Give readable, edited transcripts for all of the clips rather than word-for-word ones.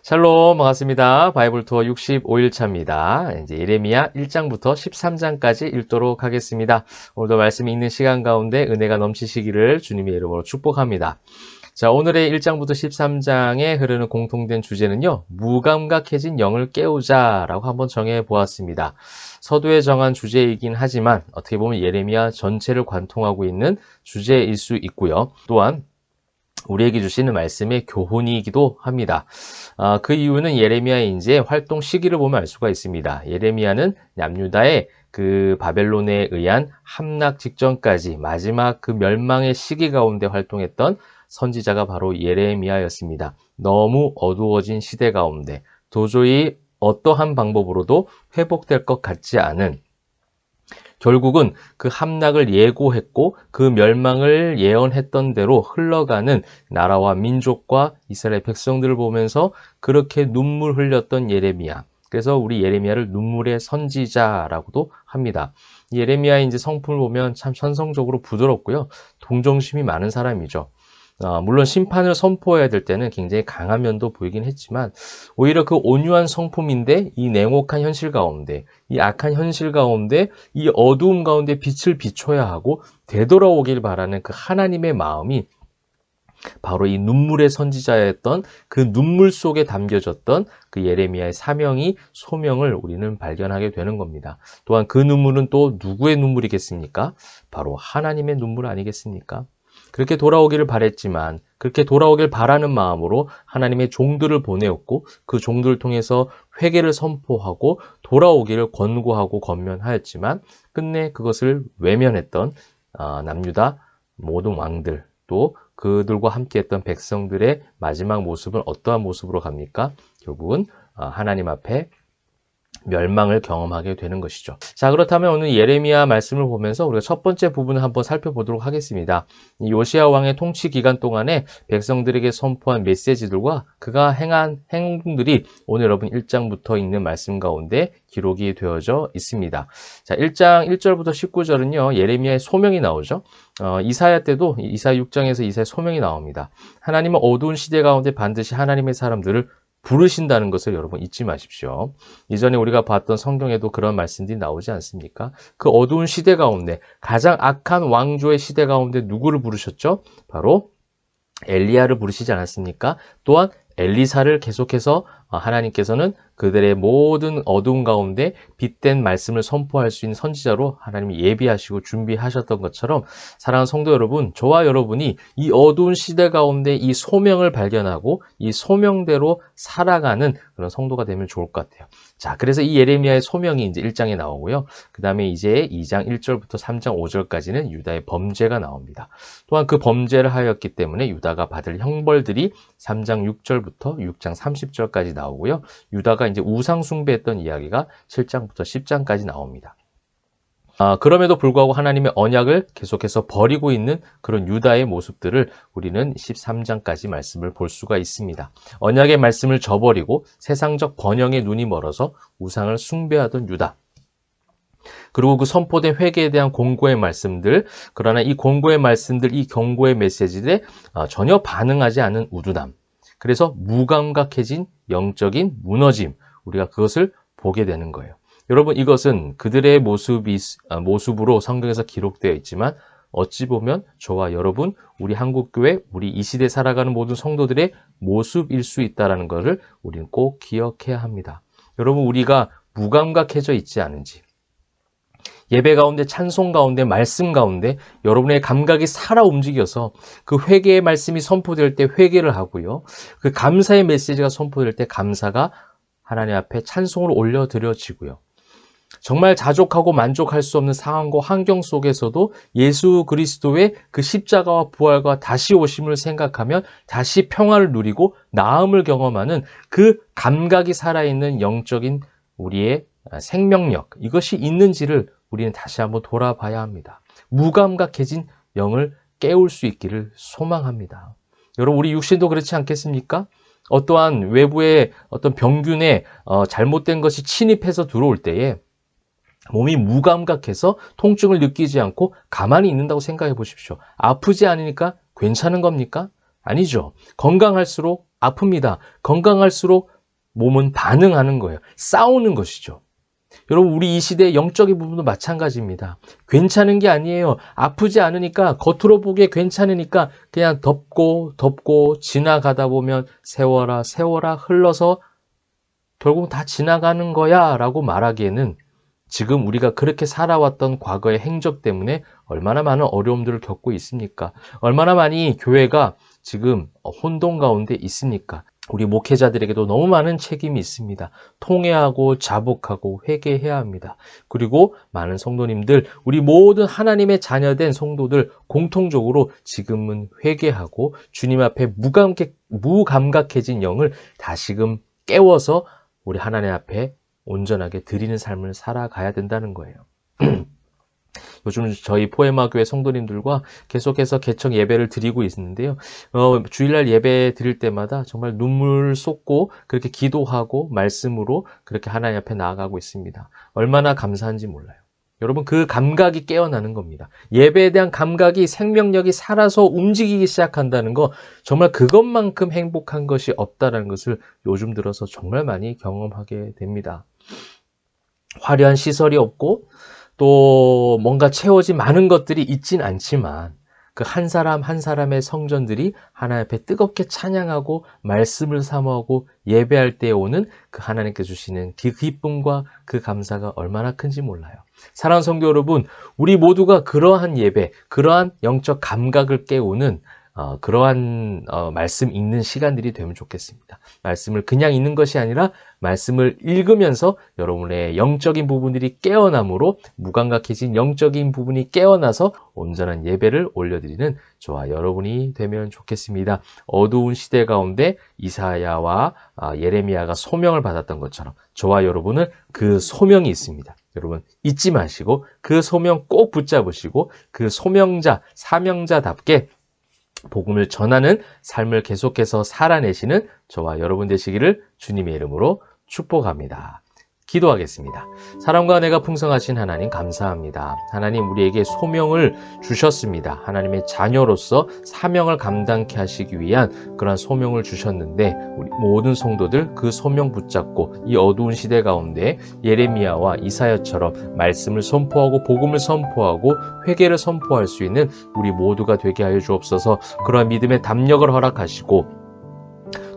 샬롬, 반갑습니다. 바이블 투어 65일차입니다. 이제 예레미야 1장부터 13장까지 읽도록 하겠습니다. 오늘도 말씀이 있는 시간 가운데 은혜가 넘치시기를 주님의 이름으로 축복합니다. 자, 오늘의 1장부터 13장에 흐르는 공통된 주제는요, 무감각해진 영을 깨우자라고 한번 정해 보았습니다. 서두에 정한 주제이긴 하지만 어떻게 보면 예레미야 전체를 관통하고 있는 주제일 수 있고요. 또한 우리에게 주시는 말씀의 교훈이기도 합니다. 그 이유는 예레미야의 이제 활동 시기를 보면 알 수가 있습니다. 예레미야는 남유다의 그 바벨론에 의한 함락 직전까지 마지막 그 멸망의 시기 가운데 활동했던 선지자가 바로 예레미야였습니다. 너무 어두워진 시대 가운데 도저히 어떠한 방법으로도 회복될 것 같지 않은, 결국은 그 함락을 예고했고 그 멸망을 예언했던 대로 흘러가는 나라와 민족과 이스라엘 백성들을 보면서 그렇게 눈물 흘렸던 예레미야. 그래서 우리 예레미야를 눈물의 선지자라고도 합니다. 예레미야의 이제 성품을 보면 참 천성적으로 부드럽고요. 동정심이 많은 사람이죠. 물론 심판을 선포해야 될 때는 굉장히 강한 면도 보이긴 했지만 오히려 그 온유한 성품인데 이 냉혹한 현실 가운데, 이 악한 현실 가운데, 이 어두움 가운데 빛을 비춰야 하고 되돌아오길 바라는 그 하나님의 마음이 바로 이 눈물의 선지자였던 그 눈물 속에 담겨졌던 그 예레미야의 사명이 소명을 우리는 발견하게 되는 겁니다. 또한 그 눈물은 또 누구의 눈물이겠습니까? 바로 하나님의 눈물 아니겠습니까? 그렇게 돌아오기를 바랬지만 그렇게 돌아오길 바라는 마음으로 하나님의 종들을 보내었고 그 종들을 통해서 회개를 선포하고 돌아오기를 권고하고 권면하였지만 끝내 그것을 외면했던 남유다 모든 왕들, 또 그들과 함께했던 백성들의 마지막 모습은 어떠한 모습으로 갑니까? 결국은 하나님 앞에 멸망을 경험하게 되는 것이죠. 자, 그렇다면 오늘 예레미야 말씀을 보면서 우리가 첫 번째 부분을 한번 살펴보도록 하겠습니다. 이 요시야 왕의 통치 기간 동안에 백성들에게 선포한 메시지들과 그가 행한 행동들이 오늘 여러분 1장부터 읽는 말씀 가운데 기록이 되어져 있습니다. 자, 1장 1절부터 19절은요, 예레미야의 소명이 나오죠. 이사야 때도 이사야 6장에서 이사야 소명이 나옵니다. 하나님은 어두운 시대 가운데 반드시 하나님의 사람들을 부르신다는 것을 여러분 잊지 마십시오. 이전에 우리가 봤던 성경에도 그런 말씀들이 나오지 않습니까? 그 어두운 시대 가운데, 가장 악한 왕조의 시대 가운데 누구를 부르셨죠? 바로 엘리야를 부르시지 않았습니까? 또한 엘리사를 계속해서 하나님께서는 그들의 모든 어두운 가운데 빛된 말씀을 선포할 수 있는 선지자로 하나님이 예비하시고 준비하셨던 것처럼, 사랑하는 성도 여러분, 저와 여러분이 이 어두운 시대 가운데 이 소명을 발견하고 이 소명대로 살아가는 그런 성도가 되면 좋을 것 같아요. 자, 그래서 이 예레미야의 소명이 이제 1장에 나오고요. 그 다음에 이제 2장 1절부터 3장 5절까지는 유다의 범죄가 나옵니다. 또한 그 범죄를 하였기 때문에 유다가 받을 형벌들이 3장 6절부터 6장 30절까지 나오고요. 유다가 이제 우상 숭배했던 이야기가 7장부터 10장까지 나옵니다. 그럼에도 불구하고 하나님의 언약을 계속해서 버리고 있는 그런 유다의 모습들을 우리는 13장까지 말씀을 볼 수가 있습니다. 언약의 말씀을 저버리고 세상적 번영에 눈이 멀어서 우상을 숭배하던 유다. 그리고 그 선포된 회개에 대한 공고의 말씀들, 그러나 이 공고의 말씀들, 이 경고의 메시지에 전혀 반응하지 않은 우두남. 그래서 무감각해진 영적인 무너짐, 우리가 그것을 보게 되는 거예요. 여러분, 이것은 그들의 모습으로 성경에서 기록되어 있지만 어찌 보면 저와 여러분, 우리 한국교회, 우리 이 시대에 살아가는 모든 성도들의 모습일 수 있다는 것을 우리는 꼭 기억해야 합니다. 여러분, 우리가 무감각해져 있지 않은지, 예배 가운데, 찬송 가운데, 말씀 가운데 여러분의 감각이 살아 움직여서 그 회개의 말씀이 선포될 때 회개를 하고요, 그 감사의 메시지가 선포될 때 감사가 하나님 앞에 찬송으로 올려드려지고요, 정말 자족하고 만족할 수 없는 상황과 환경 속에서도 예수 그리스도의 그 십자가와 부활과 다시 오심을 생각하면 다시 평화를 누리고 나음을 경험하는 그 감각이 살아있는 영적인 우리의 생명력, 이것이 있는지를 우리는 다시 한번 돌아봐야 합니다. 무감각해진 영을 깨울 수 있기를 소망합니다. 여러분, 우리 육신도 그렇지 않겠습니까? 어떠한 외부의 어떤 병균에 잘못된 것이 침입해서 들어올 때에 몸이 무감각해서 통증을 느끼지 않고 가만히 있는다고 생각해 보십시오. 아프지 않으니까 괜찮은 겁니까? 아니죠. 건강할수록 아픕니다. 건강할수록 몸은 반응하는 거예요. 싸우는 것이죠. 여러분, 우리 이 시대의 영적인 부분도 마찬가지입니다. 괜찮은 게 아니에요. 아프지 않으니까, 겉으로 보기에 괜찮으니까 그냥 덮고 지나가다 보면 세워라 흘러서 결국 다 지나가는 거야 라고 말하기에는 지금 우리가 그렇게 살아왔던 과거의 행적 때문에 얼마나 많은 어려움들을 겪고 있습니까? 얼마나 많이 교회가 지금 혼돈 가운데 있습니까? 우리 목회자들에게도 너무 많은 책임이 있습니다. 통회하고 자복하고 회개해야 합니다. 그리고 많은 성도님들, 우리 모든 하나님의 자녀된 성도들 공통적으로 지금은 회개하고 주님 앞에 무감각해진 영을 다시금 깨워서 우리 하나님 앞에 온전하게 드리는 삶을 살아가야 된다는 거예요. 요즘 저희 포에마 교회 성도님들과 계속해서 개청 예배를 드리고 있는데요. 주일날 예배 드릴 때마다 정말 눈물 쏟고 그렇게 기도하고 말씀으로 그렇게 하나님 앞에 나아가고 있습니다. 얼마나 감사한지 몰라요. 여러분, 그 감각이 깨어나는 겁니다. 예배에 대한 감각이 생명력이 살아서 움직이기 시작한다는 거, 정말 그것만큼 행복한 것이 없다는 것을 요즘 들어서 정말 많이 경험하게 됩니다. 화려한 시설이 없고 또 뭔가 채워진 많은 것들이 있진 않지만 그 한 사람 한 사람의 성전들이 하나님 앞에 뜨겁게 찬양하고 말씀을 사모하고 예배할 때 오는 그 하나님께 주시는 그 기쁨과 그 감사가 얼마나 큰지 몰라요. 사랑하는 성도 여러분, 우리 모두가 그러한 예배, 그러한 영적 감각을 깨우는 그러한 말씀 읽는 시간들이 되면 좋겠습니다. 말씀을 그냥 읽는 것이 아니라 말씀을 읽으면서 여러분의 영적인 부분들이 깨어남으로 무감각해진 영적인 부분이 깨어나서 온전한 예배를 올려드리는 저와 여러분이 되면 좋겠습니다. 어두운 시대 가운데 이사야와 예레미야가 소명을 받았던 것처럼 저와 여러분은 그 소명이 있습니다. 여러분 잊지 마시고 그 소명 꼭 붙잡으시고 그 소명자, 사명자답게 복음을 전하는 삶을 계속해서 살아내시는 저와 여러분 되시기를 주님의 이름으로 축복합니다. 기도하겠습니다. 사랑과 은혜가 풍성하신 하나님 감사합니다. 하나님 우리에게 소명을 주셨습니다. 하나님의 자녀로서 사명을 감당케 하시기 위한 그런 소명을 주셨는데 우리 모든 성도들 그 소명 붙잡고 이 어두운 시대 가운데 예레미야와 이사야처럼 말씀을 선포하고 복음을 선포하고 회개를 선포할 수 있는 우리 모두가 되게 하여 주옵소서. 그러한 믿음의 담력을 허락하시고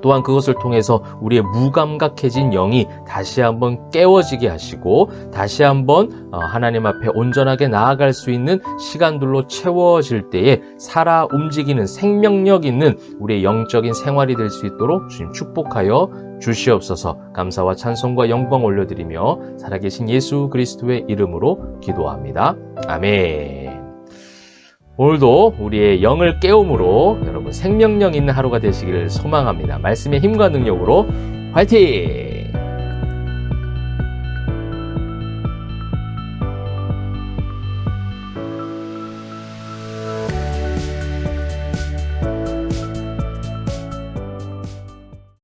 또한 그것을 통해서 우리의 무감각해진 영이 다시 한번 깨워지게 하시고 다시 한번 하나님 앞에 온전하게 나아갈 수 있는 시간들로 채워질 때에 살아 움직이는 생명력 있는 우리의 영적인 생활이 될 수 있도록 주님 축복하여 주시옵소서. 감사와 찬송과 영광 올려드리며 살아계신 예수 그리스도의 이름으로 기도합니다. 아멘. 오늘도 우리의 영을 깨움으로 여러분 생명력 있는 하루가 되시기를 소망합니다. 말씀의 힘과 능력으로 화이팅!